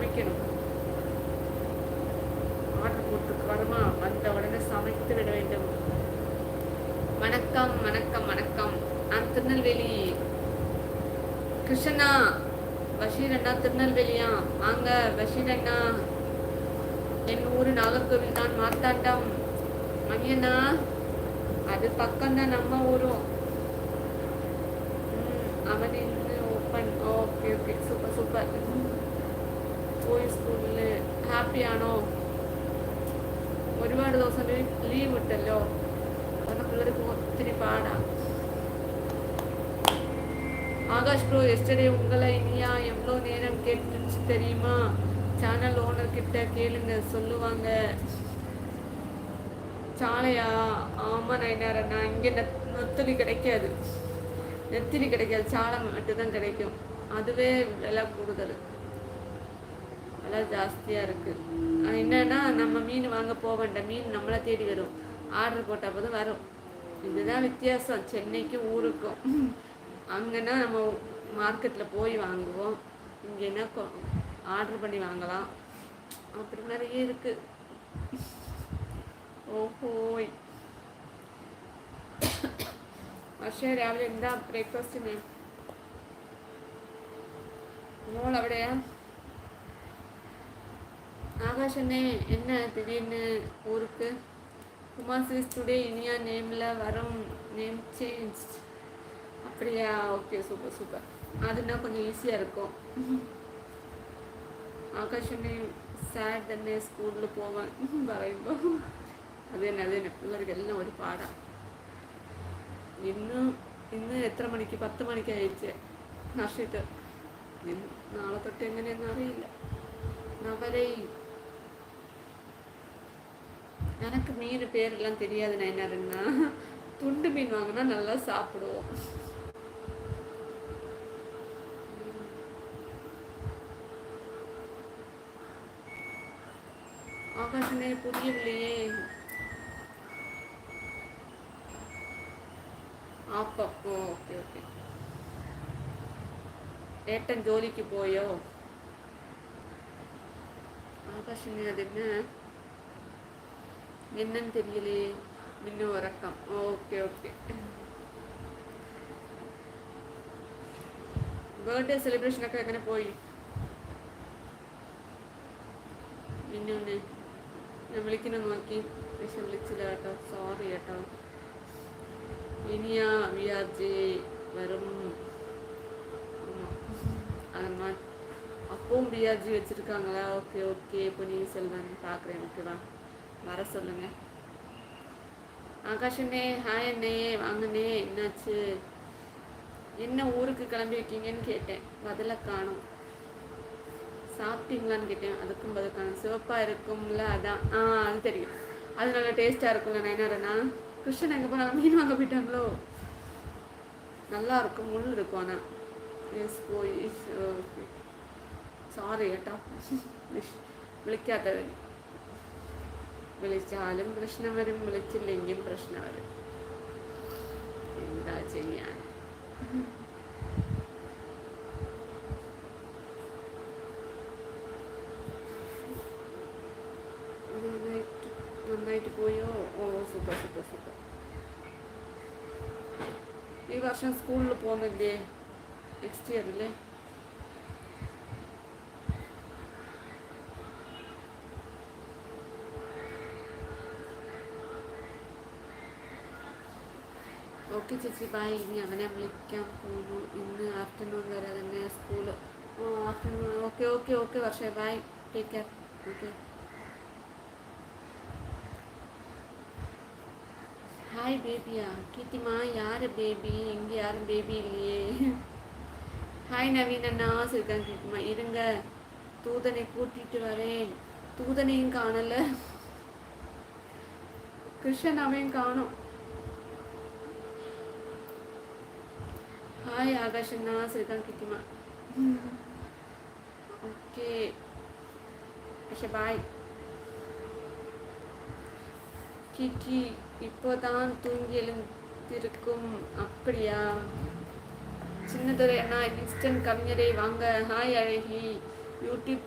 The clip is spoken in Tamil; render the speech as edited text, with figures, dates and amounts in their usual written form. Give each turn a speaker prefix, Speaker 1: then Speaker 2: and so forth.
Speaker 1: சமைக்கணும். ஆர்டர் போட்டு வருமா, வந்த உடனே சமைத்து விட வேண்டும். வணக்கம் வணக்கம் வணக்கம். நான் திருநெல்வேலி. கிருஷ்ணா பஷீர் அண்ணா திருநெல்வேலியா? வாங்க பஷீர் அண்ணா. என் ஊரு நாகர்கோவில் தான். மார்த்தாண்டம். மணியண்ணா அது பக்கம்தான் நம்ம ஊரும். அவன் open. Okay okay, super super. പോയി സ്കൂളിൽ ഹാപ്പിയാണോ? ഒരുപാട് ദിവസം ലീവ് വിട്ടല്ലോ, കാരണം പിള്ളേർക്ക് ഒത്തിരി പാടാ. ஆகாஷ் ப்ரோ, எஸ்டர்டே உங்களை இனியா எவ்வளோ நேரம் கேட்டுச்சு தெரியுமா? சேனல் ஓனர் கிட்ட கேளுங்க, சொல்லுவாங்க. சாலையா? ஆமாம் நைனாரண்ணா, இங்கே நெத்திலி கிடைக்காது. நெத்திலி கிடைக்காது, சாலை மட்டும்தான் கிடைக்கும். அதுவே விலை கூடுதல், விலை ஜாஸ்தியாக இருக்குது. என்னன்னா நம்ம மீன் வாங்க போக வேண்டாம், மீன் நம்மளை தேடி வரும். ஆர்டர் போட்டால் போது வரும். இதுதான் வித்தியாசம் சென்னைக்கும் ஊருக்கும். அங்கன்னா நம்ம மார்க்கெட்டில் போய் வாங்குவோம், இங்கேன்னா ஆர்டர் பண்ணி வாங்கலாம். அப்படி நிறைய இருக்கு. ഓഹോയ്. പക്ഷേ രാവിലെ എന്താ ബ്രേക്ക്ഫാസ്റ്റിന്? മോൾ അവിടെയാ? ஆகாஷண்ணே, என்ன திடீர்னு ஊருக்கு? குமார் டுடே இனியா நேமில் வரும், நேம் சேஞ்ச். அப்படியா? Okay, super super. அதுனா கொஞ்சம் ஈஸியாக இருக்கும். ஆகாஷண்ணே சாட் തന്നെ സ്കൂളിൽ പോവാൻ പറയുമ്പോൾ അത് തന്നെ പിള്ളേർക്ക് എല്ലാം ഒരു പാടാണ്. ഇന്ന് എത്ര മണിക്ക്? 10 മണിക്ക് അയച്ചേ നഷിട്ട്. നാളെ തൊട്ട് എങ്ങനെയൊന്നും അറിയില്ല. നവരേ, எனக்கு மீன் பேரெல்லாம் தெரியாது. நான் என்ன இருந்தா துண்டு மீன் வாங்கினா நல்லா சாப்பிடுவோம். ஆகாஷனே புரியவில்லையே. அப்போ ஓகே ஓகே. ஏட்டன் ஜோலிக்கு போயோ? ஆகாஷனே அது என்னன்னு தெரியலையே. இன்னும் உறக்கம். Okay okay. ബർത്ത്ഡേ സെലിബ്രേഷനൊക്കെ എങ്ങനെ പോയി? മിന്നുവിനെ ഞാൻ വിളിക്കണം നോക്കി, പക്ഷെ വിളിച്ചില്ല കേട്ടോ, സോറി കേട്ടോ. ഇനിയാ വിയാജി വരും. அதனால் அப்பவும் பிஆர்ஜி வச்சுருக்காங்களா? Okay okay. பொன்னியின் செல்வன் பார்க்குறேன், ஓகேவா? வர சொல்லுங்க. ஆகாஷண்ணே ஹாய் அண்ணே, வாங்கண்ணே. என்னாச்சு? என்ன ஊருக்கு கிளம்பி வைக்கீங்கன்னு கேட்டேன், பதில காணும். சாப்பிட்டீங்களான்னு கேட்டேன், அதுக்கும் பதில் காணும். சிவப்பாக இருக்கும்ல, அதான். அது தெரியும், அது நல்லா டேஸ்ட்டாக இருக்கும்ல. நான் என்னடனா கிருஷ்ணன் எங்கே போனாலும் மீன் வாங்க போயிட்டாங்களோ? நல்லா இருக்கும், முள் இருக்கும். ஆனால் எஸ் போய் സോറി കേട്ടോ, വിളിക്കാത്ത വിളിച്ചാലും പ്രശ്നം വരും, വിളിച്ചില്ലെങ്കിലും പ്രശ്നം വരും. എന്താ ചെയ്യാൻ? നന്നായിട്ട് പോയോ? ഓ സൂപ്പർ സൂപ്പർ സൂപ്പർ. ഈ വർഷം സ്കൂളിൽ പോകുന്നില്ലേ? നെക്സ്റ്റ് ഇയർ അല്ലേ? ഓക്കെ ചേച്ചി ബൈ. ഇനി അവനെ വിളിക്കാൻ പോകുന്നു. ഇന്ന് ആഫ്റ്റർനൂൺ വരെ തന്നെ school. Afternoon. Okay okay okay വർഷേ, bye, take care. Okay. Hi பேபியா? கீர்த்திமா யார் பேபி? இங்கே யாரும் பேபி இல்லையே. ஹாய் நவீன் அண்ணா, இருக்காங்க கீர்த்திமா. இருங்க, தூதனை கூட்டிட்டு வரேன். தூதனையும் காணல, கிருஷ்ணன் அவன் காணும். ஹாய் ஆகாஷ் அண்ணா, இருக்காங்க கீர்த்திமா. ஓகே அஷா பாய். கிக்கி இப்போதான் தூங்கி எழுந்திருக்கும். அப்படியா? சின்னதுரை அண்ணா இன்ஸ்டன்ட் கவிஞரை வாங்க. ஹாய் அழகி, யூடியூப்